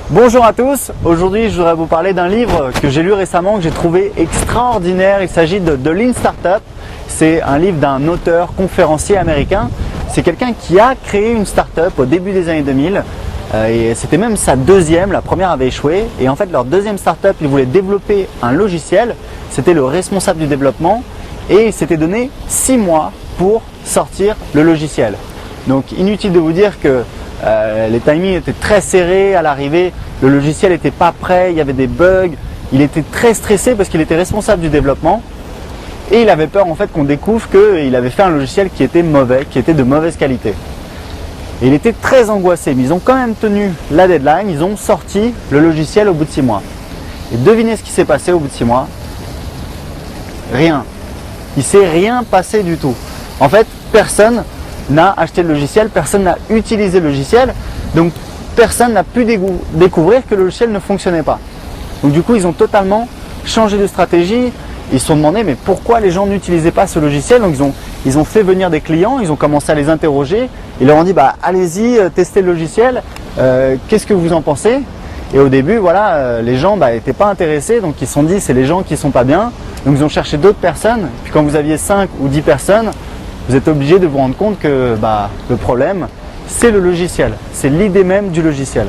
Bonjour à tous, aujourd'hui je voudrais vous parler d'un livre que j'ai lu récemment, que j'ai trouvé extraordinaire. Il s'agit de Lean Startup. C'est un livre d'un auteur conférencier américain. C'est quelqu'un qui a créé une startup au début des années 2000 et c'était même sa deuxième, la première avait échoué. Et en fait leur deuxième startup, ils voulaient développer un logiciel, c'était le responsable du développement et il s'était donné 6 mois pour sortir le logiciel. Donc inutile de vous dire que les timings étaient très serrés à l'arrivée, le logiciel n'était pas prêt, il y avait des bugs, il était très stressé parce qu'il était responsable du développement et il avait peur en fait qu'on découvre qu'il avait fait un logiciel qui était mauvais, qui était de mauvaise qualité. Et il était très angoissé, mais ils ont quand même tenu la deadline, ils ont sorti le logiciel au bout de 6 mois. Et devinez ce qui s'est passé au bout de 6 mois? Rien. Il ne s'est rien passé du tout. En fait, personne n'a acheté le logiciel, personne n'a utilisé le logiciel, donc personne n'a pu découvrir que le logiciel ne fonctionnait pas. Donc du coup, ils ont totalement changé de stratégie, ils se sont demandé mais pourquoi les gens n'utilisaient pas ce logiciel. Donc ils ont fait venir des clients, ils ont commencé à les interroger, ils leur ont dit bah allez-y, testez le logiciel, qu'est-ce que vous en pensez? Et au début, voilà, les gens n'étaient pas intéressés, donc ils se sont dit c'est les gens qui ne sont pas bien, donc ils ont cherché d'autres personnes, puis quand vous aviez 5 ou 10 personnes, vous êtes obligé de vous rendre compte que le problème, c'est le logiciel, c'est l'idée même du logiciel.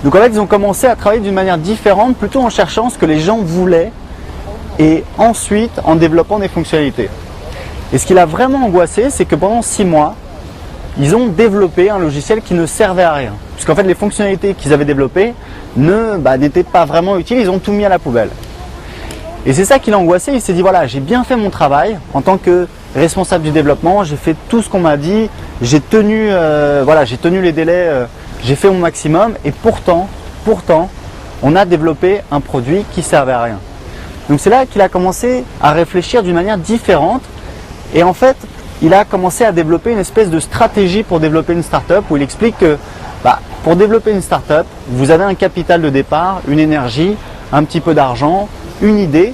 Donc en fait, ils ont commencé à travailler d'une manière différente, plutôt en cherchant ce que les gens voulaient et ensuite en développant des fonctionnalités. Et ce qui l'a vraiment angoissé, c'est que pendant 6 mois, ils ont développé un logiciel qui ne servait à rien. Puisqu'en fait, les fonctionnalités qu'ils avaient développées n'étaient pas vraiment utiles, ils ont tout mis à la poubelle. Et c'est ça qui l'a angoissé, il s'est dit voilà, j'ai bien fait mon travail en tant que responsable du développement, j'ai fait tout ce qu'on m'a dit, j'ai tenu les délais, j'ai fait mon maximum et pourtant, on a développé un produit qui ne servait à rien. Donc c'est là qu'il a commencé à réfléchir d'une manière différente et en fait, il a commencé à développer une espèce de stratégie pour développer une startup où il explique que pour développer une startup, vous avez un capital de départ, une énergie, un petit peu d'argent, une idée,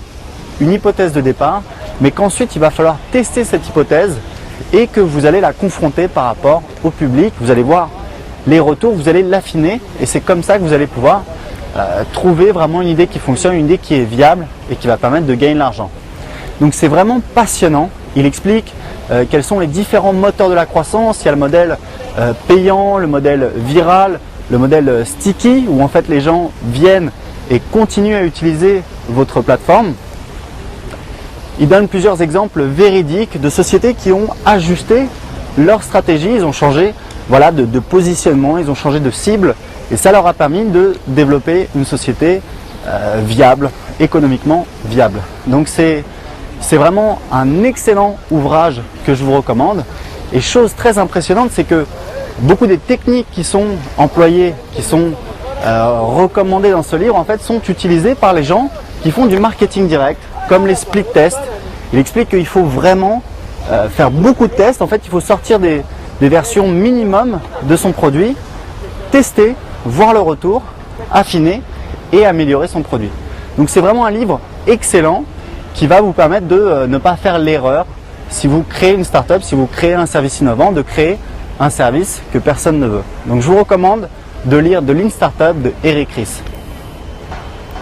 une hypothèse de départ, mais qu'ensuite il va falloir tester cette hypothèse et que vous allez la confronter par rapport au public, vous allez voir les retours, vous allez l'affiner et c'est comme ça que vous allez pouvoir trouver vraiment une idée qui fonctionne, une idée qui est viable et qui va permettre de gagner de l'argent. Donc c'est vraiment passionnant, il explique quels sont les différents moteurs de la croissance, il y a le modèle payant, le modèle viral, le modèle sticky où en fait les gens viennent et continuent à utiliser votre plateforme. Il donne plusieurs exemples véridiques de sociétés qui ont ajusté leur stratégie, ils ont changé de positionnement, ils ont changé de cible et ça leur a permis de développer une société viable, économiquement viable. Donc c'est vraiment un excellent ouvrage que je vous recommande et chose très impressionnante, c'est que beaucoup des techniques qui sont employées, qui sont recommandées dans ce livre en fait sont utilisées par les gens qui font du marketing direct, comme les split tests. Il explique qu'il faut vraiment faire beaucoup de tests. En fait, il faut sortir des versions minimum de son produit, tester, voir le retour, affiner et améliorer son produit. Donc c'est vraiment un livre excellent qui va vous permettre de ne pas faire l'erreur si vous créez une startup, si vous créez un service innovant, de créer un service que personne ne veut. Donc je vous recommande de lire The Lean Startup de Eric Ries.